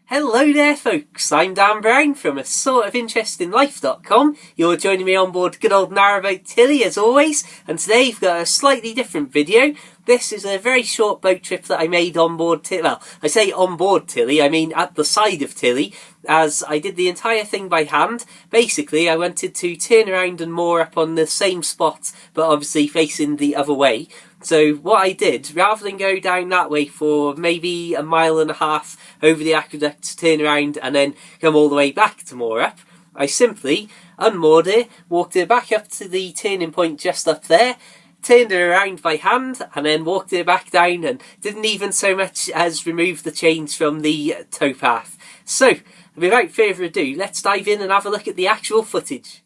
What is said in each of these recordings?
Hello there folks, I'm Dan Brown from asortofinterestinglife.com. You're joining me on board good old Narrowboat Tilly as always, and today we've got a slightly different video. This is a very short boat trip that I made on board Tilly. Well, I say on board Tilly, I mean at the side of Tilly, as I did the entire thing by hand. Basically, I wanted to turn around and moor up on the same spot, but obviously facing the other way. So what I did, rather than go down that way for maybe a mile and a half over the aqueduct to turn around and then come all the way back to moor up, I simply unmoored it, walked it back up to the turning point just up there, turned it around by hand and then walked it back down, and didn't even so much as remove the chains from the towpath. So, without further ado, let's dive in and have a look at the actual footage.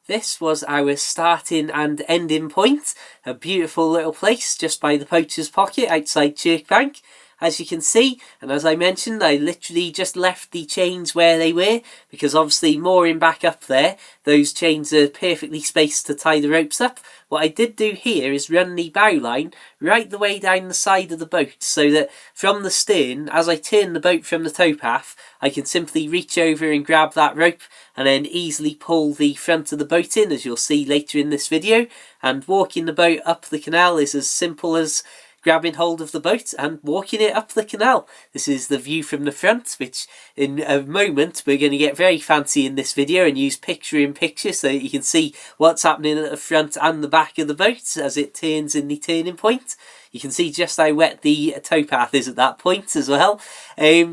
This was our starting and ending point, a beautiful little place just by the Poacher's Pocket outside Chirkbank. As you can see, and as I mentioned, I literally just left the chains where they were, because obviously mooring back up there, those chains are perfectly spaced to tie the ropes up. What I did do here is run the bow line right the way down the side of the boat, so that from the stern, as I turn the boat from the towpath, I can simply reach over and grab that rope and then easily pull the front of the boat in, as you'll see later in this video. And walking the boat up the canal is as simple as grabbing hold of the boat and walking it up the canal. This is the view from the front, which in a moment we're going to get very fancy in this video and use picture-in-picture so that you can see what's happening at the front and the back of the boat as it turns in the turning point. You can see just how wet the towpath is at that point as well.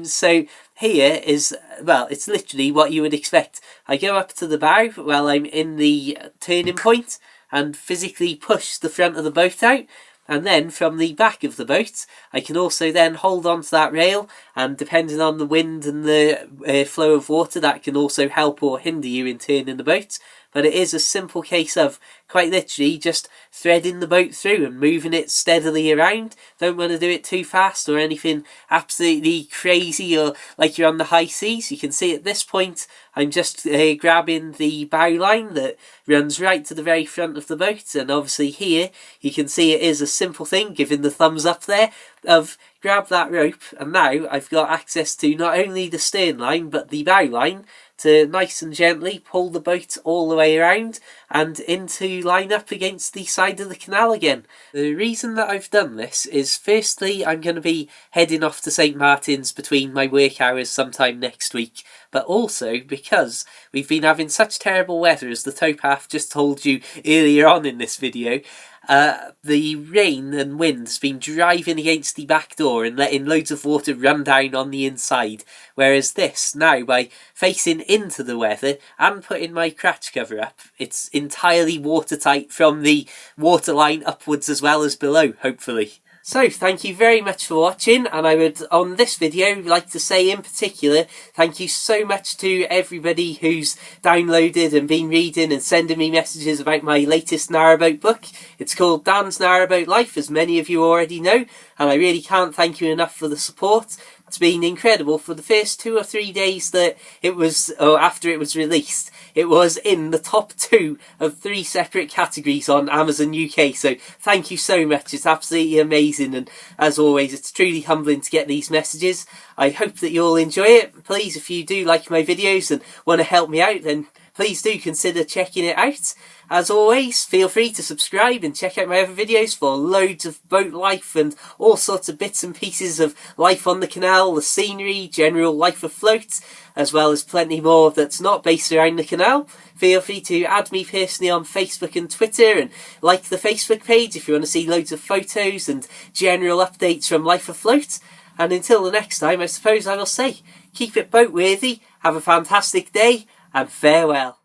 So here is, well, it's literally what you would expect. I go up to the bow while I'm in the turning point and physically push the front of the boat out. And then from the back of the boat, I can also then hold on to that rail, and depending on the wind and the flow of water, that can also help or hinder you in turning the boat. But it is a simple case of quite literally just threading the boat through and moving it steadily around. Don't want to do it too fast or anything absolutely crazy or like you're on the high seas. You can see at this point I'm just grabbing the bow line that runs right to the very front of the boat, and obviously here you can see it is a simple thing, giving the thumbs up there, of grab that rope, and now I've got access to not only the stern line but the bow line to nice and gently pull the boat all the way around and into line up against the side of the canal again. The reason that I've done this is, firstly, I'm going to be heading off to St Martin's between my work hours sometime next week, but also because we've been having such terrible weather, as the towpath just told you earlier on in this video. The rain and wind has been driving against the back door and letting loads of water run down on the inside, whereas this, now by facing into the weather and putting my cratch cover up, it's entirely watertight from the waterline upwards as well as below, hopefully. So, thank you very much for watching, and I would, on this video, like to say in particular, thank you so much to everybody who's downloaded and been reading and sending me messages about my latest narrowboat book. It's called Dan's Narrowboat Life, as many of you already know, and I really can't thank you enough for the support. It's been incredible. For the first 2 or 3 days that it was, or after it was released, it was in the top 2 of 3 separate categories on Amazon UK. So thank you so much. It's absolutely amazing. And as always, it's truly humbling to get these messages. I hope that you all enjoy it. Please, if you do like my videos and want to help me out, then please do consider checking it out. As always, feel free to subscribe and check out my other videos for loads of boat life and all sorts of bits and pieces of life on the canal, the scenery, general life afloat, as well as plenty more that's not based around the canal. Feel free to add me personally on Facebook and Twitter, and like the Facebook page if you want to see loads of photos and general updates from life afloat. And until the next time, I suppose I will say, keep it boat worthy, have a fantastic day, and farewell.